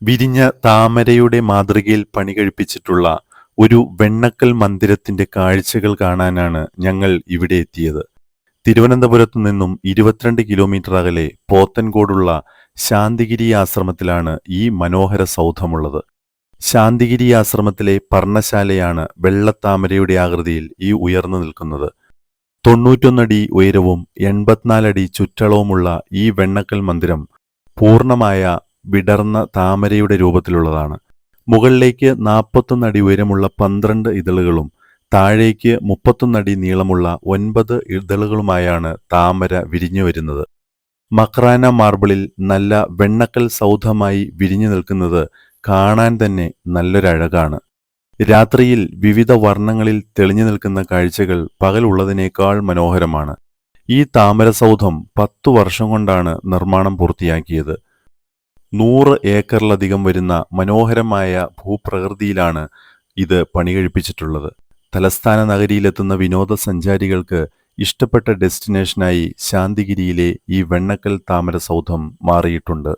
വിരിഞ്ഞ താമരയുടെ മാതൃകയിൽ പണികഴിപ്പിച്ചിട്ടുള്ള ഒരു വെണ്ണക്കൽ മന്ദിരത്തിന്റെ കാഴ്ചകൾ കാണാനാണ് ഞങ്ങൾ ഇവിടെ എത്തിയത്. തിരുവനന്തപുരത്തു നിന്നും 22 കിലോമീറ്റർ അകലെ പോത്തൻകോടുള്ള ശാന്തിഗിരി ആശ്രമത്തിലാണ് ഈ മനോഹര സൗധമുള്ളത്. ശാന്തിഗിരി ആശ്രമത്തിലെ പർണശാലയാണ് വെള്ളത്താമരയുടെ ആകൃതിയിൽ ഈ ഉയർന്നു നിൽക്കുന്നത്. 91 അടി ഉയരവും 84 അടി ചുറ്റളവുമുള്ള ഈ വെണ്ണക്കൽ മന്ദിരം പൂർണ്ണമായ വിടർന്ന താമരയുടെ രൂപത്തിലുള്ളതാണ്. മുകളിലേക്ക് 41 അടി ഉയരമുള്ള 12 ഇതളുകളും താഴേക്ക് 31 അടി നീളമുള്ള 9 ഇതളുകളുമായാണ് താമര വിരിഞ്ഞു വരുന്നത്. മക്രാന മാർബിളിൽ നല്ല വെണ്ണക്കൽ സൗധമായി വിരിഞ്ഞു നിൽക്കുന്നത് കാണാൻ തന്നെ നല്ലൊരഴകാണ്. രാത്രിയിൽ വിവിധ വർണ്ണങ്ങളിൽ തെളിഞ്ഞു നിൽക്കുന്ന കാഴ്ചകൾ പകലുള്ളതിനേക്കാൾ മനോഹരമാണ്. ഈ താമരസൗധം 10 വർഷം കൊണ്ടാണ് നിർമ്മാണം പൂർത്തിയാക്കിയത്. 100 ഏക്കറിലധികം വരുന്ന മനോഹരമായ ഭൂപ്രകൃതിയിലാണ് ഇത് പണികഴിപ്പിച്ചിട്ടുള്ളത്. തലസ്ഥാന നഗരിയിലെത്തുന്ന വിനോദസഞ്ചാരികൾക്ക് ഇഷ്ടപ്പെട്ട ഡെസ്റ്റിനേഷനായി ശാന്തിഗിരിയിലെ ഈ വെണ്ണക്കൽ താമരസൗധം മാറിയിട്ടുണ്ട്.